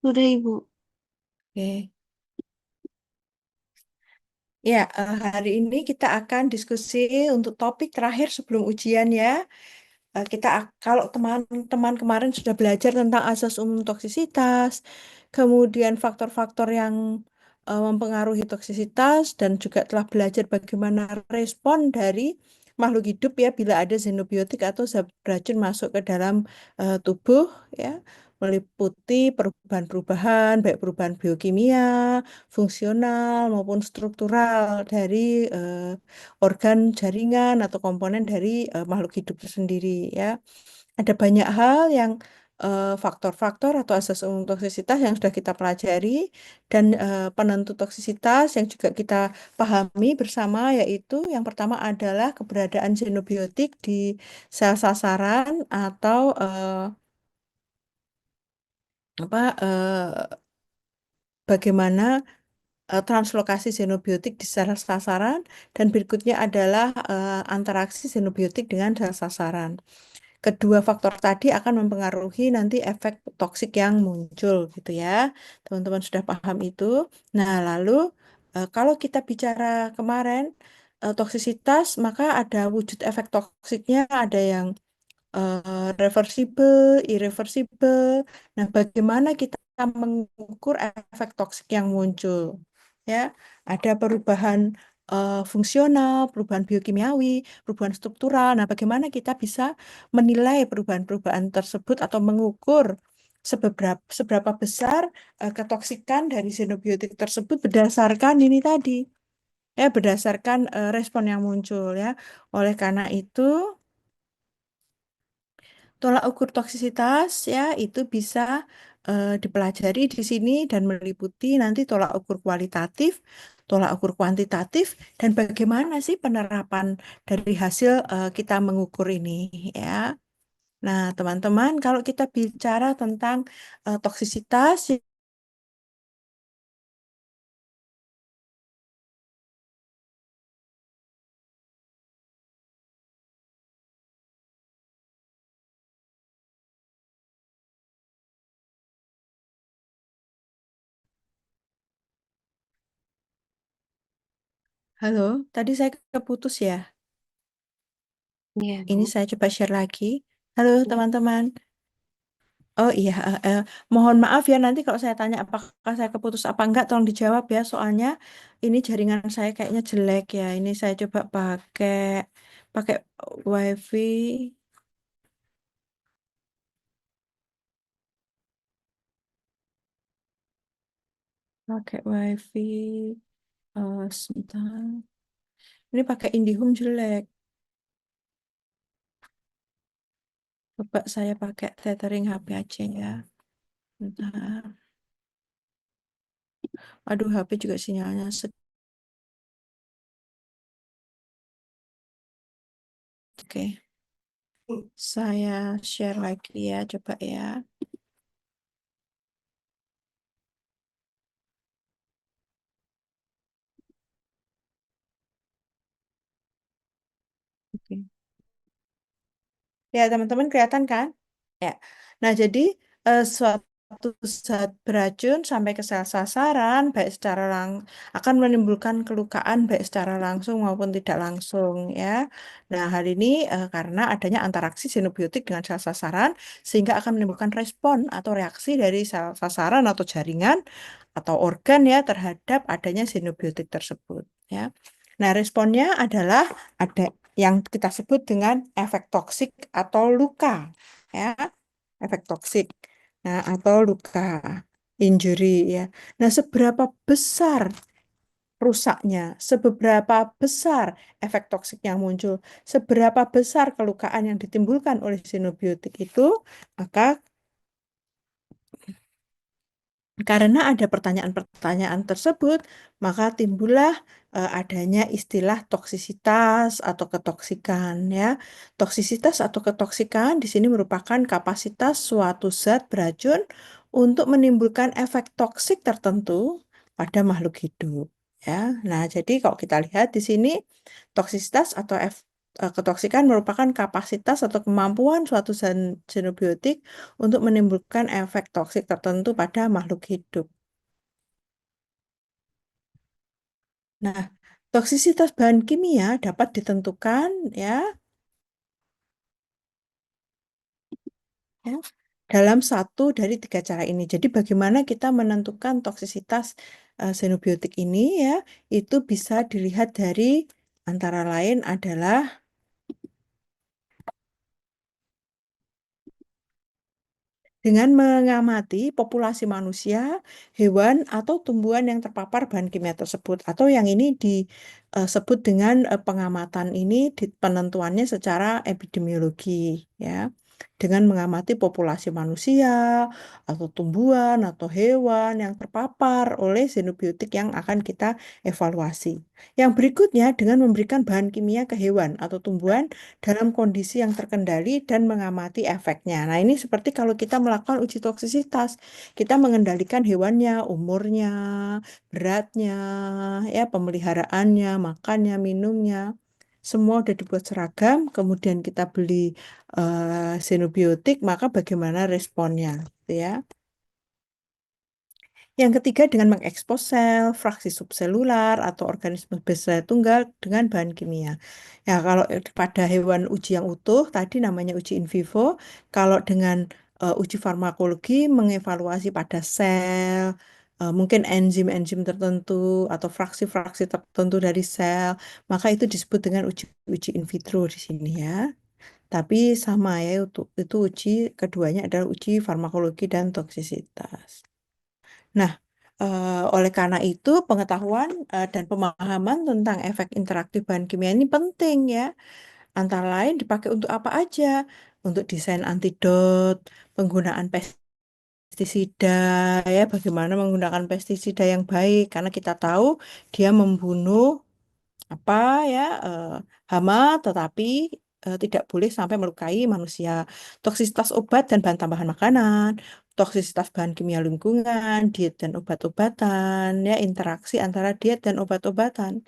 Sudah Ibu. Oke. Ya, hari ini kita akan diskusi untuk topik terakhir sebelum ujian ya. Kalau teman-teman kemarin sudah belajar tentang asas umum toksisitas, kemudian faktor-faktor yang mempengaruhi toksisitas dan juga telah belajar bagaimana respon dari makhluk hidup ya bila ada xenobiotik atau zat beracun masuk ke dalam tubuh ya, meliputi perubahan-perubahan baik perubahan biokimia, fungsional maupun struktural dari organ jaringan atau komponen dari makhluk hidup itu sendiri ya. Ada banyak hal yang faktor-faktor atau asas umum toksisitas yang sudah kita pelajari dan penentu toksisitas yang juga kita pahami bersama yaitu yang pertama adalah keberadaan xenobiotik di sel sasaran atau apa bagaimana translokasi xenobiotik di sel sasaran dan berikutnya adalah interaksi xenobiotik dengan sel sasaran. Kedua faktor tadi akan mempengaruhi nanti efek toksik yang muncul gitu ya. Teman-teman sudah paham itu. Nah, lalu kalau kita bicara kemarin toksisitas, maka ada wujud efek toksiknya, ada yang reversible, irreversible. Nah, bagaimana kita mengukur efek toksik yang muncul? Ya, ada perubahan fungsional, perubahan biokimiawi, perubahan struktural. Nah, bagaimana kita bisa menilai perubahan-perubahan tersebut atau mengukur seberapa besar ketoksikan dari xenobiotik tersebut berdasarkan ini tadi, ya, berdasarkan respon yang muncul ya. Oleh karena itu, tolak ukur toksisitas ya itu bisa dipelajari di sini dan meliputi nanti tolak ukur kualitatif, tolak ukur kuantitatif, dan bagaimana sih penerapan dari hasil kita mengukur ini ya. Nah, teman-teman, kalau kita bicara tentang toksisitas, halo, tadi saya keputus ya. Iya, Ini Bu. saya coba share lagi. Halo, teman-teman. Oh iya, mohon maaf ya nanti kalau saya tanya apakah saya keputus apa enggak, tolong dijawab ya. Soalnya ini jaringan saya kayaknya jelek ya. Ini saya coba pakai pakai WiFi, pakai WiFi. Sebentar. Ini pakai IndiHome jelek. Coba saya pakai tethering HP aja ya. Bentar. Aduh, HP juga sinyalnya Oke, saya share lagi ya. Coba ya. Oke. Ya, teman-teman kelihatan kan? Ya. Nah, jadi suatu zat beracun sampai ke sel sasaran baik secara akan menimbulkan kelukaan baik secara langsung maupun tidak langsung ya. Nah, hari ini karena adanya interaksi xenobiotik dengan sel sasaran sehingga akan menimbulkan respon atau reaksi dari sel sasaran atau jaringan atau organ ya terhadap adanya xenobiotik tersebut ya. Nah, responnya adalah ada yang kita sebut dengan efek toksik atau luka ya, efek toksik. Nah, atau luka, injury ya. Nah, seberapa besar rusaknya, seberapa besar efek toksik yang muncul, seberapa besar kelukaan yang ditimbulkan oleh xenobiotik itu, maka karena ada pertanyaan-pertanyaan tersebut, maka timbullah adanya istilah toksisitas atau ketoksikan ya. Toksisitas atau ketoksikan di sini merupakan kapasitas suatu zat beracun untuk menimbulkan efek toksik tertentu pada makhluk hidup ya. Nah, jadi kalau kita lihat di sini toksisitas atau Ketoksikan merupakan kapasitas atau kemampuan suatu xenobiotik untuk menimbulkan efek toksik tertentu pada makhluk hidup. Nah, toksisitas bahan kimia dapat ditentukan ya, ya dalam satu dari tiga cara ini. Jadi bagaimana kita menentukan toksisitas xenobiotik ini ya, itu bisa dilihat dari antara lain adalah dengan mengamati populasi manusia, hewan, atau tumbuhan yang terpapar bahan kimia tersebut. Atau yang ini disebut dengan pengamatan ini di penentuannya secara epidemiologi, ya. Dengan mengamati populasi manusia, atau tumbuhan, atau hewan yang terpapar oleh xenobiotik yang akan kita evaluasi. Yang berikutnya dengan memberikan bahan kimia ke hewan atau tumbuhan dalam kondisi yang terkendali dan mengamati efeknya. Nah, ini seperti kalau kita melakukan uji toksisitas, kita mengendalikan hewannya, umurnya, beratnya, ya, pemeliharaannya, makannya, minumnya. Semua udah dibuat seragam, kemudian kita beli xenobiotik, maka bagaimana responnya, gitu ya. Yang ketiga dengan mengekspos sel, fraksi subselular, atau organisme bersel tunggal dengan bahan kimia. Ya, kalau pada hewan uji yang utuh, tadi namanya uji in vivo. Kalau dengan uji farmakologi, mengevaluasi pada sel, mungkin enzim-enzim tertentu, atau fraksi-fraksi tertentu dari sel, maka itu disebut dengan uji in vitro di sini ya. Tapi sama ya, itu uji keduanya adalah uji farmakologi dan toksisitas. Nah, oleh karena itu pengetahuan dan pemahaman tentang efek interaktif bahan kimia ini penting ya. Antara lain dipakai untuk apa aja? Untuk desain antidot, penggunaan pestisida ya, bagaimana menggunakan pestisida yang baik karena kita tahu dia membunuh apa ya hama tetapi tidak boleh sampai melukai manusia. Toksisitas obat dan bahan tambahan makanan, toksisitas bahan kimia lingkungan, diet dan obat-obatan, ya interaksi antara diet dan obat-obatan.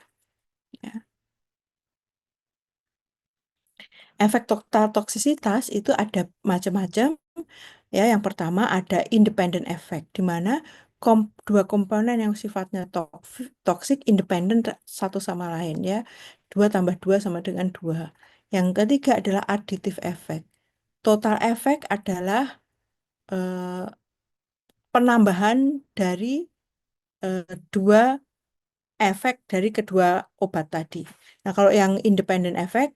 Ya. Efek total toksisitas itu ada macam-macam. Ya, yang pertama ada independent effect, di mana dua komponen yang sifatnya toksik independen satu sama lain ya. Dua tambah dua sama dengan dua. Yang ketiga adalah additive effect. Total effect adalah eh, penambahan dari dua efek dari kedua obat tadi. Nah, kalau yang independent effect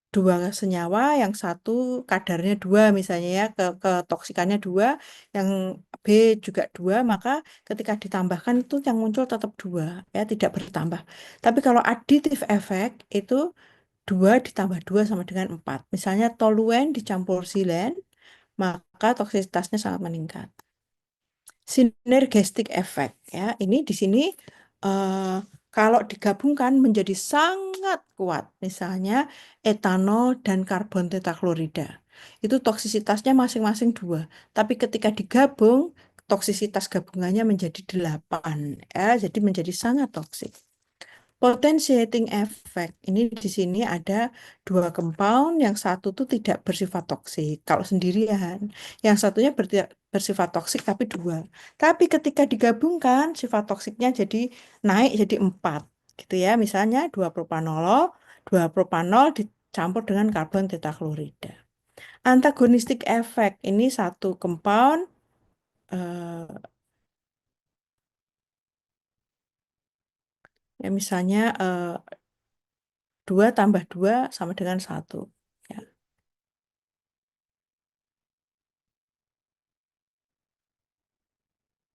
dua senyawa, yang satu kadarnya dua misalnya ya, ketoksikannya dua, yang B juga dua, maka ketika ditambahkan itu yang muncul tetap dua, ya tidak bertambah. Tapi kalau additive effect itu dua ditambah dua sama dengan empat. Misalnya toluen dicampur silen, maka toksisitasnya sangat meningkat. Synergistic effect ya, ini di sini eh, kalau digabungkan menjadi sangat kuat, misalnya etanol dan karbon tetaklorida. Itu toksisitasnya masing-masing dua, tapi ketika digabung toksisitas gabungannya menjadi 8 ya, jadi menjadi sangat toksik. Potentiating effect ini di sini ada dua compound, yang satu tuh tidak bersifat toksik kalau sendirian, yang satunya bersifat toksik tapi dua. Tapi ketika digabungkan sifat toksiknya jadi naik jadi 4 gitu ya. Misalnya dua propanol dicampur dengan karbon tetaklorida. Antagonistic effect ini satu compound ya misalnya 2 tambah 2 sama dengan satu. Ya.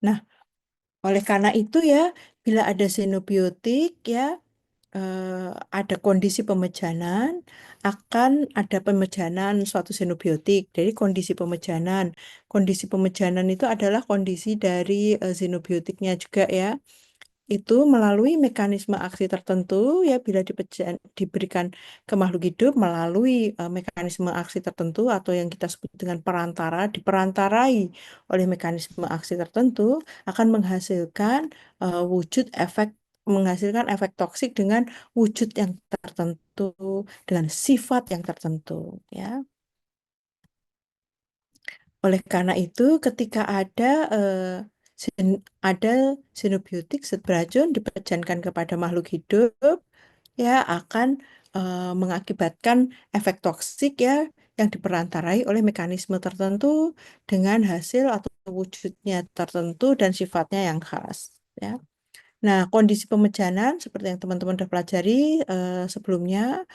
Nah, oleh karena itu ya, bila ada xenobiotik ya, eh, ada kondisi pemejanan, akan ada pemejanan suatu xenobiotik. Jadi kondisi pemejanan itu adalah kondisi dari xenobiotiknya juga ya. Itu melalui mekanisme aksi tertentu ya, bila diberikan ke makhluk hidup melalui mekanisme aksi tertentu atau yang kita sebut dengan perantara, diperantarai oleh mekanisme aksi tertentu akan wujud efek menghasilkan efek toksik dengan wujud yang tertentu. tertentu, dengan sifat yang tertentu, ya. Oleh karena itu, ketika ada xenobiotik zat beracun diperjankan kepada makhluk hidup, ya akan mengakibatkan efek toksik ya yang diperantarai oleh mekanisme tertentu dengan hasil atau wujudnya tertentu dan sifatnya yang khas. Ya. Nah, kondisi pemejanan seperti yang teman-teman sudah pelajari sebelumnya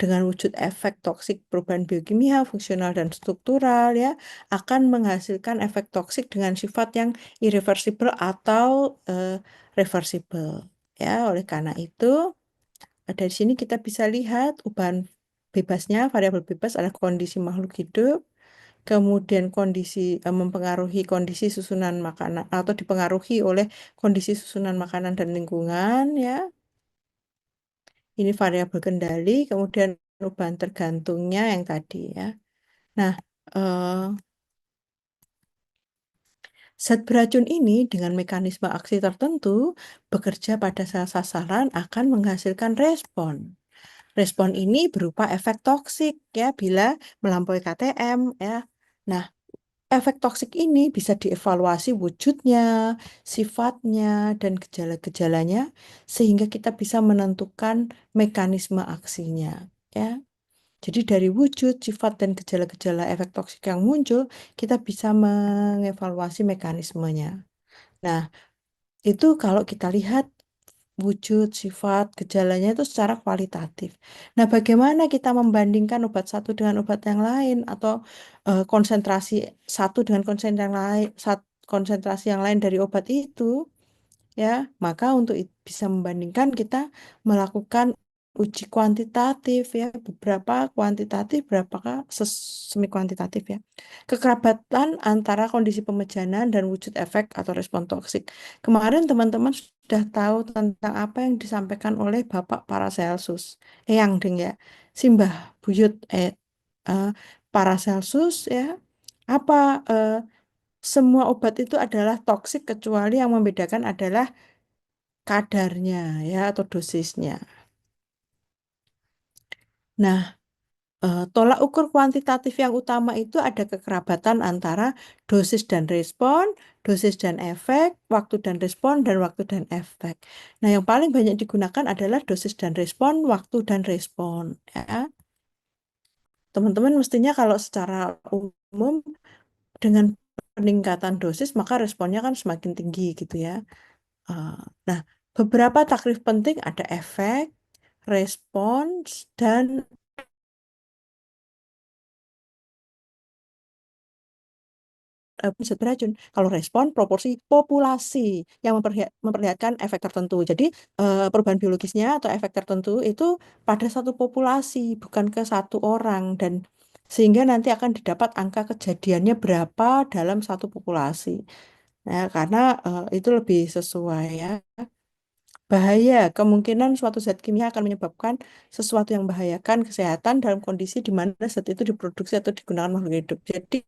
dengan wujud efek toksik perubahan biokimia, fungsional dan struktural ya akan menghasilkan efek toksik dengan sifat yang irreversible atau reversible. Ya, oleh karena itu dari sini kita bisa lihat ubahan bebasnya, variabel bebas adalah kondisi makhluk hidup, kemudian kondisi mempengaruhi kondisi susunan makanan atau dipengaruhi oleh kondisi susunan makanan dan lingkungan ya. Ini variabel kendali, kemudian ubahan tergantungnya yang tadi ya. Nah, eh, zat beracun ini dengan mekanisme aksi tertentu bekerja pada sel sasaran akan menghasilkan respon. Respon ini berupa efek toksik ya bila melampaui KTM ya. Nah, efek toksik ini bisa dievaluasi wujudnya, sifatnya, dan gejala-gejalanya sehingga kita bisa menentukan mekanisme aksinya ya. Jadi dari wujud, sifat, dan gejala-gejala efek toksik yang muncul, kita bisa mengevaluasi mekanismenya. Nah, itu kalau kita lihat wujud, sifat, gejalanya itu secara kualitatif. Nah, bagaimana kita membandingkan obat satu dengan obat yang lain atau konsentrasi satu dengan konsentrasi yang lain dari obat itu? Ya, maka untuk bisa membandingkan kita melakukan uji kuantitatif ya, beberapa kuantitatif, berapa semi kuantitatif ya. Kekerabatan antara kondisi pemejanan dan wujud efek atau respon toksik. Kemarin teman-teman sudah tahu tentang apa yang disampaikan oleh Bapak Paracelsus, yang deng ya, Simbah Buyut eh, Paracelsus ya. Apa eh, semua obat itu adalah toksik kecuali yang membedakan adalah kadarnya ya atau dosisnya. Nah, tolak ukur kuantitatif yang utama itu ada kekerabatan antara dosis dan respon, dosis dan efek, waktu dan respon, dan waktu dan efek. Nah, yang paling banyak digunakan adalah dosis dan respon, waktu dan respon. Ya. Teman-teman mestinya kalau secara umum dengan peningkatan dosis maka responnya kan semakin tinggi gitu ya. Eh, Nah, beberapa takrif penting ada efek, respons, dan zat beracun. Kalau respon, proporsi populasi yang memperlihatkan efek tertentu. Jadi, perubahan biologisnya atau efek tertentu itu pada satu populasi, bukan ke satu orang. Dan sehingga nanti akan didapat angka kejadiannya berapa dalam satu populasi. Nah, karena itu lebih sesuai ya. Bahaya, kemungkinan suatu zat kimia akan menyebabkan sesuatu yang membahayakan kesehatan dalam kondisi di mana zat itu diproduksi atau digunakan makhluk hidup. Jadi,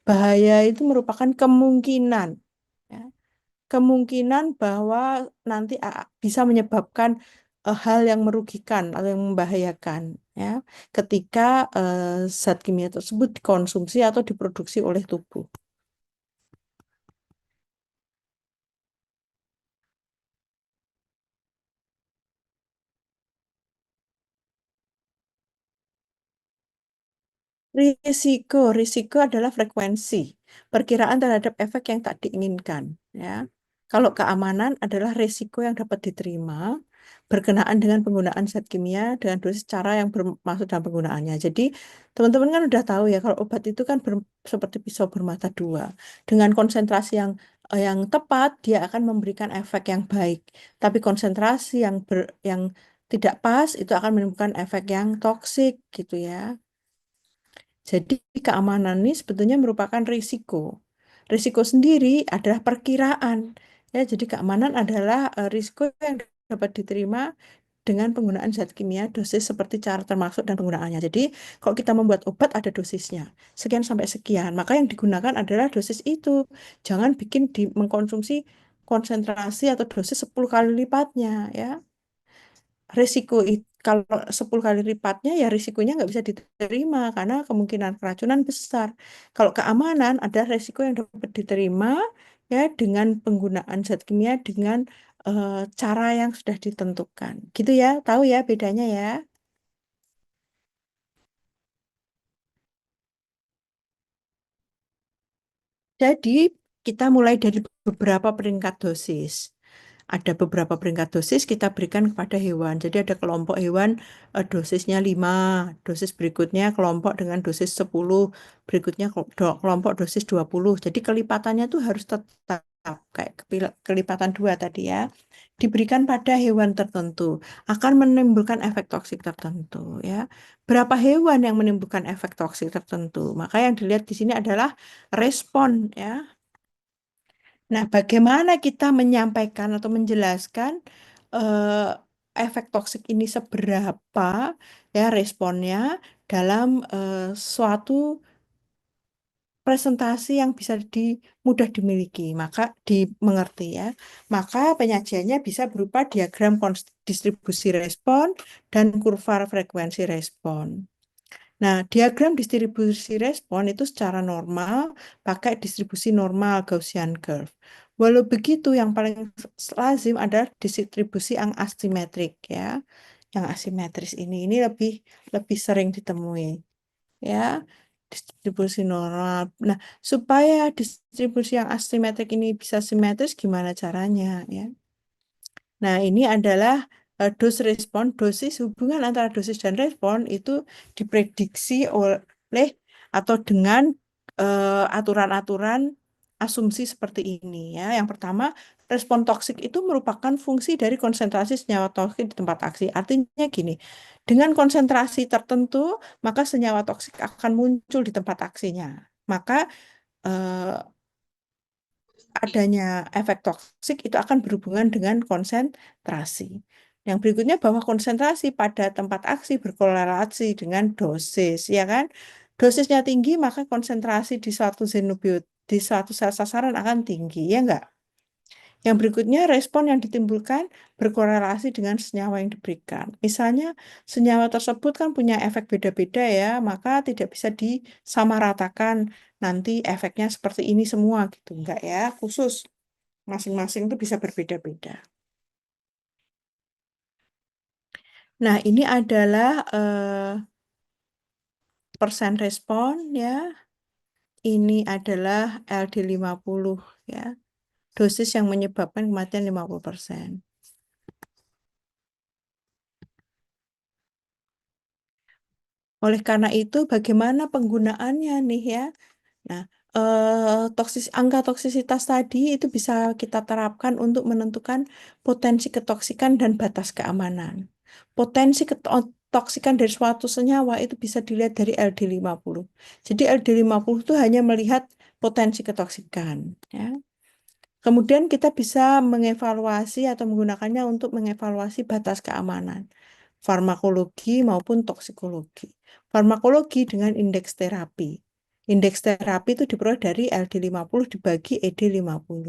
bahaya itu merupakan kemungkinan, ya. Kemungkinan bahwa nanti bisa menyebabkan hal yang merugikan atau yang membahayakan, ya, ketika zat kimia tersebut dikonsumsi atau diproduksi oleh tubuh. Risiko adalah frekuensi, perkiraan terhadap efek yang tak diinginkan. Ya. Kalau keamanan adalah risiko yang dapat diterima berkenaan dengan penggunaan zat kimia dengan dosis cara yang bermaksud dalam penggunaannya. Jadi, teman-teman kan udah tahu ya kalau obat itu kan seperti pisau bermata dua. Dengan konsentrasi yang tepat, dia akan memberikan efek yang baik. Tapi konsentrasi yang tidak pas itu akan menimbulkan efek yang toksik gitu ya. Jadi keamanan ini sebetulnya merupakan risiko. Risiko sendiri adalah perkiraan. Ya, jadi keamanan adalah risiko yang dapat diterima dengan penggunaan zat kimia dosis seperti cara termasuk dan penggunaannya. Jadi kalau kita membuat obat ada dosisnya. Sekian sampai sekian. Maka yang digunakan adalah dosis itu. Jangan bikin mengkonsumsi konsentrasi atau dosis 10 kali lipatnya ya. Risiko kalau 10 kali lipatnya ya risikonya nggak bisa diterima karena kemungkinan keracunan besar. Kalau keamanan ada risiko yang dapat diterima ya dengan penggunaan zat kimia dengan eh, cara yang sudah ditentukan. Gitu ya, tahu ya bedanya ya. Jadi kita mulai dari beberapa peringkat dosis. Ada beberapa peringkat dosis kita berikan kepada hewan. Jadi ada kelompok hewan dosisnya 5, dosis berikutnya kelompok dengan dosis 10, berikutnya kelompok dosis 20. Jadi kelipatannya tuh harus tetap kayak kelipatan 2 tadi ya. Diberikan pada hewan tertentu akan menimbulkan efek toksik tertentu ya. Berapa hewan yang menimbulkan efek toksik tertentu? Maka yang dilihat di sini adalah respon ya. Nah, bagaimana kita menyampaikan atau menjelaskan efek toksik ini seberapa ya responnya dalam suatu presentasi yang bisa mudah dimiliki, maka dimengerti ya. Maka penyajiannya bisa berupa diagram distribusi respon dan kurva frekuensi respon. Nah, diagram distribusi respon itu secara normal pakai distribusi normal Gaussian curve. Walau begitu, yang paling lazim adalah distribusi yang asimetrik ya. Yang asimetris ini lebih lebih sering ditemui ya. Distribusi normal. Nah, supaya distribusi yang asimetrik ini bisa simetris, gimana caranya ya? Nah, ini adalah dose respon, dosis hubungan antara dosis dan respon itu diprediksi oleh atau dengan aturan-aturan asumsi seperti ini ya. Yang pertama, respon toksik itu merupakan fungsi dari konsentrasi senyawa toksik di tempat aksi. Artinya gini, dengan konsentrasi tertentu, maka senyawa toksik akan muncul di tempat aksinya. Maka eh, adanya efek toksik itu akan berhubungan dengan konsentrasi. Yang berikutnya bahwa konsentrasi pada tempat aksi berkorelasi dengan dosis, ya kan? Dosisnya tinggi, maka konsentrasi di suatu xenobiot di suatu sel sasaran akan tinggi, ya enggak? Yang berikutnya, respon yang ditimbulkan berkorelasi dengan senyawa yang diberikan. Misalnya, senyawa tersebut kan punya efek beda-beda ya, maka tidak bisa disamaratakan nanti efeknya seperti ini semua gitu. Enggak ya, khusus masing-masing itu bisa berbeda-beda. Nah, ini adalah persen respon ya. Ini adalah LD50 ya. Dosis yang menyebabkan kematian 50%. Oleh karena itu, bagaimana penggunaannya nih ya? Nah, angka toksisitas tadi itu bisa kita terapkan untuk menentukan potensi ketoksikan dan batas keamanan. Potensi ketoksikan dari suatu senyawa itu bisa dilihat dari LD50. Jadi LD50 itu hanya melihat potensi ketoksikan, ya. Kemudian kita bisa mengevaluasi atau menggunakannya untuk mengevaluasi batas keamanan, farmakologi maupun toksikologi. Farmakologi dengan indeks terapi. Indeks terapi itu diperoleh dari LD50 dibagi ED50.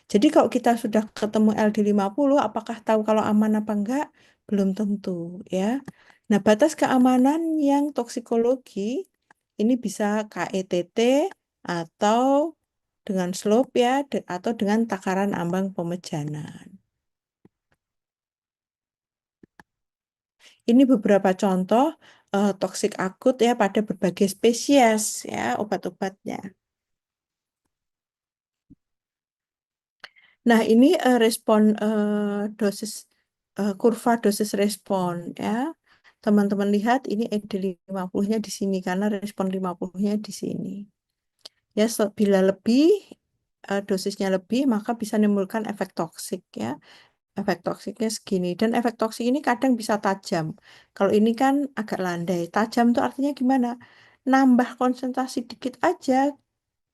Jadi kalau kita sudah ketemu LD50, apakah tahu kalau aman apa enggak? Belum tentu ya. Nah, batas keamanan yang toksikologi ini bisa KETT atau dengan slope ya, atau dengan takaran ambang pemejanan. Ini beberapa contoh toksik akut ya pada berbagai spesies ya obat-obatnya. Nah, ini respon dosis kurva dosis respon ya. Teman-teman lihat ini ED50-nya di sini karena respon 50-nya di sini. Ya, bila lebih dosisnya lebih maka bisa menimbulkan efek toksik ya. Efek toksiknya segini dan efek toksik ini kadang bisa tajam. Kalau ini kan agak landai. Tajam itu artinya gimana? Nambah konsentrasi dikit aja,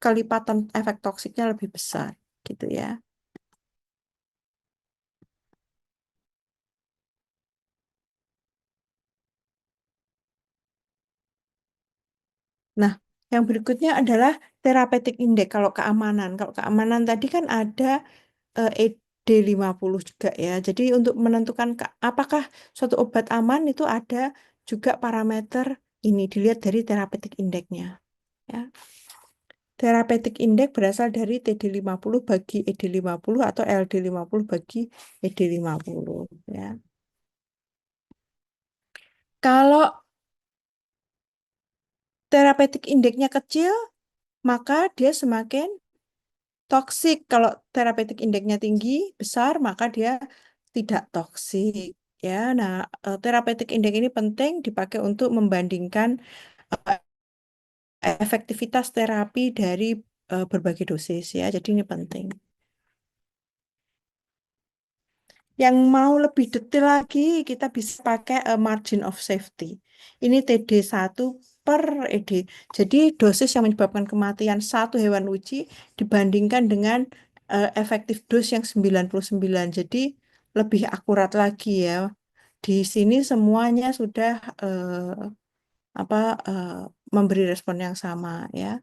kelipatan efek toksiknya lebih besar, gitu ya. Nah, yang berikutnya adalah therapeutic index kalau keamanan. Kalau keamanan tadi kan ada D50 juga ya. Jadi untuk menentukan apakah suatu obat aman itu ada juga parameter ini dilihat dari therapeutic index-nya ya. Therapeutic index berasal dari TD50 bagi ED50 atau LD50 bagi ED50 ya. Kalau therapeutic index-nya kecil, maka dia semakin toksik. Kalau therapeutic index-nya tinggi, besar, maka dia tidak toksik. Ya, nah, therapeutic index ini penting dipakai untuk membandingkan eh, efektivitas terapi dari berbagai dosis ya. Jadi ini penting. Yang mau lebih detail lagi, kita bisa pakai margin of safety. Ini TD1 per ED. Jadi dosis yang menyebabkan kematian satu hewan uji dibandingkan dengan efektif dos yang 99. Jadi lebih akurat lagi ya. Di sini semuanya sudah apa eh, memberi respon yang sama ya.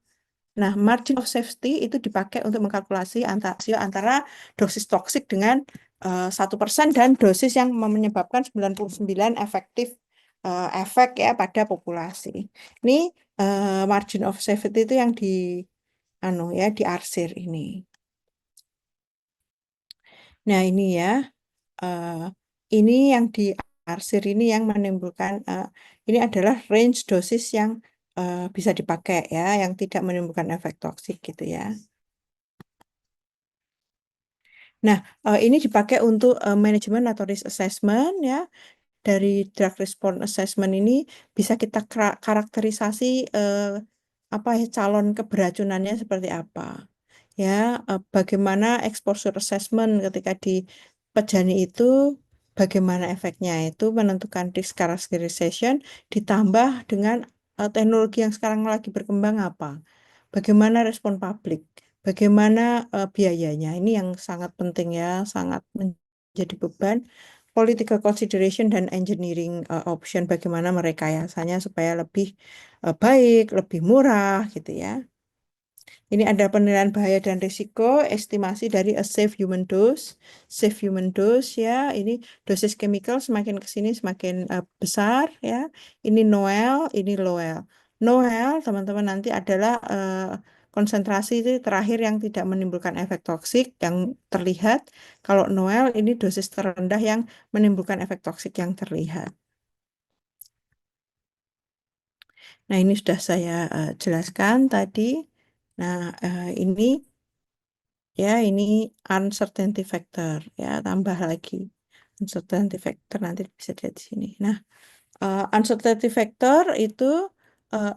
Nah, margin of safety itu dipakai untuk mengkalkulasi antara dosis toksik dengan 1% dan dosis yang menyebabkan 99 efektif efek ya pada populasi. Ini margin of safety itu yang diarsir ini. Nah, ini ya, eh, ini yang diarsir ini yang menimbulkan ini adalah range dosis yang bisa dipakai ya, yang tidak menimbulkan efek toksik gitu ya. Nah, ini dipakai untuk manajemen atau risk assessment ya. Dari drug response assessment ini bisa kita karakterisasi apa ya calon keberacunannya seperti apa. Ya, bagaimana exposure assessment ketika di pejani itu bagaimana efeknya itu menentukan risk characterization ditambah dengan teknologi yang sekarang lagi berkembang apa. Bagaimana respon publik, bagaimana biayanya. Ini yang sangat penting ya, sangat menjadi beban. Political consideration dan engineering option bagaimana merekayasanya supaya lebih baik, lebih murah gitu ya. Ini ada penilaian bahaya dan risiko, estimasi dari a safe human dose. Safe human dose ya, ini dosis chemical semakin ke sini semakin besar ya. Ini NOEL, ini LOEL. NOEL teman-teman nanti adalah konsentrasi itu terakhir yang tidak menimbulkan efek toksik yang terlihat. Kalau NOEL ini dosis terendah yang menimbulkan efek toksik yang terlihat. Nah, ini sudah saya jelaskan tadi. Nah, ini ya, ini uncertainty factor ya, tambah lagi uncertainty factor nanti bisa dilihat di sini. Nah, uncertainty factor itu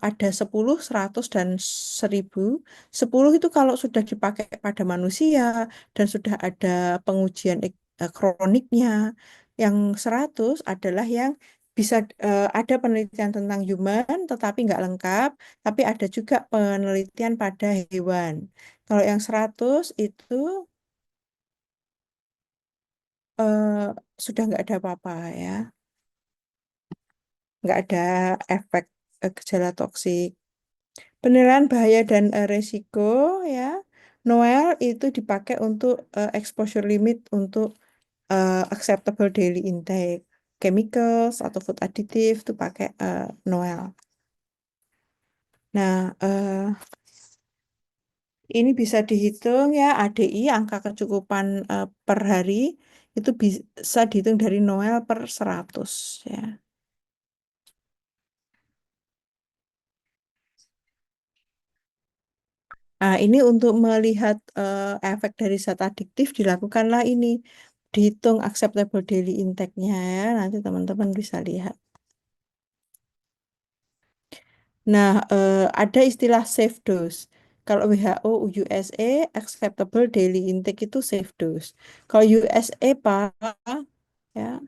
ada 10, 100 dan 1000. 10 itu kalau sudah dipakai pada manusia dan sudah ada pengujian kroniknya. Yang 100 adalah yang bisa ada penelitian tentang human tetapi nggak lengkap, tapi ada juga penelitian pada hewan. Kalau yang 100 itu eh, sudah nggak ada apa-apa ya, nggak ada efek gejala toksik. Penilaian bahaya dan resiko ya, Noel itu dipakai untuk exposure limit untuk acceptable daily intake. Chemicals atau food additive itu pakai Noel. Nah, ini bisa dihitung ya ADI angka kecukupan per hari itu bisa dihitung dari Noel per 100 ya. Nah, ini untuk melihat efek dari zat adiktif dilakukanlah ini. Dihitung acceptable daily intake-nya ya. Nanti teman-teman bisa lihat. Nah, ada istilah safe dose. Kalau WHO, USA, acceptable daily intake itu safe dose. Kalau USA, Pak, ya,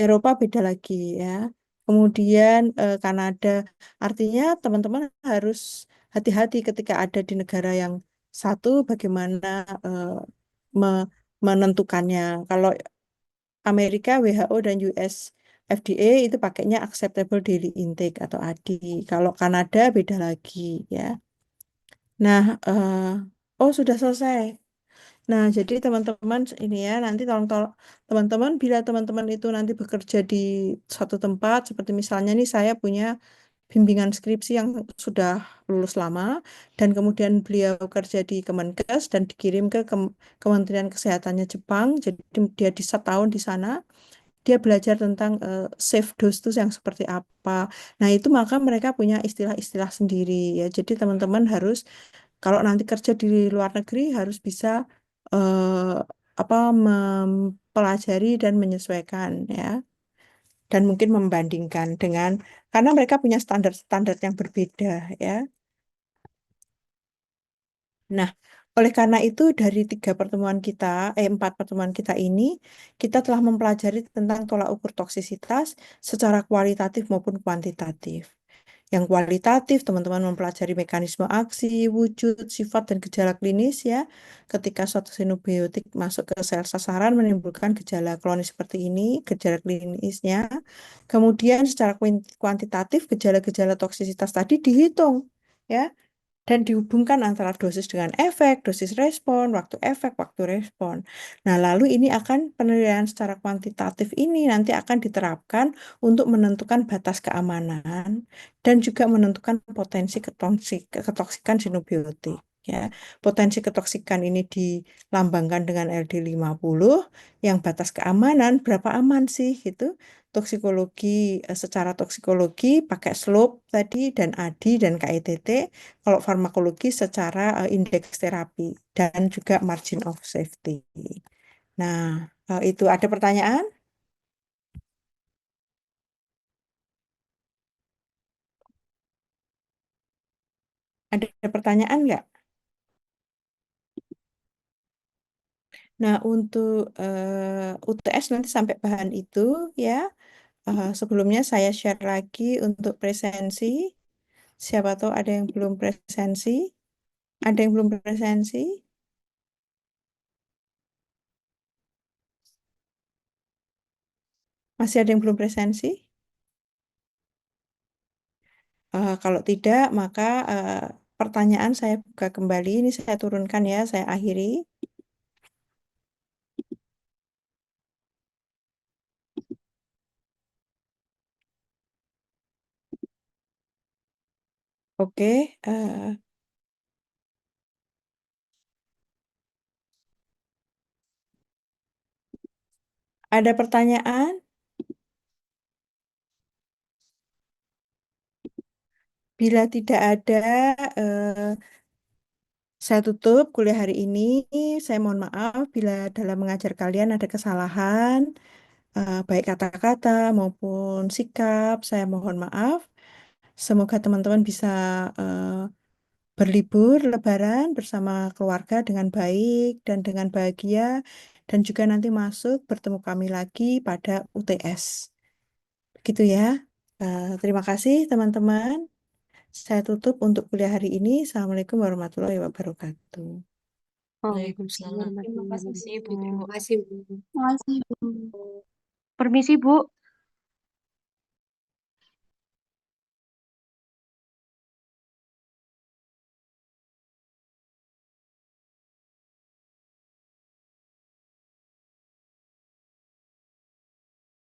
Eropa beda lagi ya. Kemudian Kanada, artinya teman-teman harus hati-hati ketika ada di negara yang satu, bagaimana me- menentukannya. Kalau Amerika, WHO dan US FDA itu pakainya acceptable daily intake atau ADI. Kalau Kanada beda lagi ya. Nah, oh sudah selesai. Nah, jadi teman-teman ini ya, nanti tolong tolong teman-teman bila teman-teman itu nanti bekerja di satu tempat, seperti misalnya nih saya punya bimbingan skripsi yang sudah lulus lama dan kemudian beliau kerja di Kemenkes dan dikirim ke Kementerian Kesehatannya Jepang. Jadi dia di setahun di sana, dia belajar tentang safe dose itu yang seperti apa. Nah, itu maka mereka punya istilah-istilah sendiri ya. Jadi teman-teman harus kalau nanti kerja di luar negeri harus bisa eh, apa mempelajari dan menyesuaikan ya dan mungkin membandingkan dengan karena mereka punya standar-standar yang berbeda ya. Nah, oleh karena itu dari empat pertemuan kita ini, kita telah mempelajari tentang tolak ukur toksisitas secara kualitatif maupun kuantitatif. Yang kualitatif, teman-teman mempelajari mekanisme aksi, wujud, sifat, dan gejala klinis ya. Ketika suatu xenobiotik masuk ke sel sasaran menimbulkan gejala kronis seperti ini, gejala klinisnya. Kemudian secara kuantitatif, gejala-gejala toksisitas tadi dihitung ya dan dihubungkan antara dosis dengan efek, dosis respon, waktu efek, waktu respon. Nah, lalu ini akan penilaian secara kuantitatif ini nanti akan diterapkan untuk menentukan batas keamanan dan juga menentukan potensi ketoksikan sinobiotik. Ya, potensi ketoksikan ini dilambangkan dengan LD50, yang batas keamanan berapa aman sih gitu. Toksikologi secara toksikologi pakai slope tadi dan ADI dan KETT, kalau farmakologi secara indeks terapi dan juga margin of safety. Nah, itu ada pertanyaan? Ada pertanyaan nggak? Nah, untuk UTS nanti sampai bahan itu ya, sebelumnya saya share lagi untuk presensi. Siapa tahu ada yang belum presensi? Ada yang belum presensi? Masih ada yang belum presensi? Kalau tidak, maka pertanyaan saya buka kembali. Ini saya turunkan ya, saya akhiri. Oke, ada pertanyaan? Bila tidak ada, eh, saya tutup kuliah hari ini. Saya mohon maaf bila dalam mengajar kalian ada kesalahan, baik kata-kata maupun sikap. Saya mohon maaf. Semoga teman-teman bisa eh, berlibur Lebaran bersama keluarga dengan baik dan dengan bahagia, dan juga nanti masuk bertemu kami lagi pada UTS. Begitu ya. Terima kasih teman-teman. Saya tutup untuk kuliah hari ini. Assalamualaikum warahmatullahi wabarakatuh. Waalaikumsalam Terima warahmatullahi kasih, wabarakatuh. Bu. Terima kasih, Bu. Makasih, Bu. Permisi, Bu.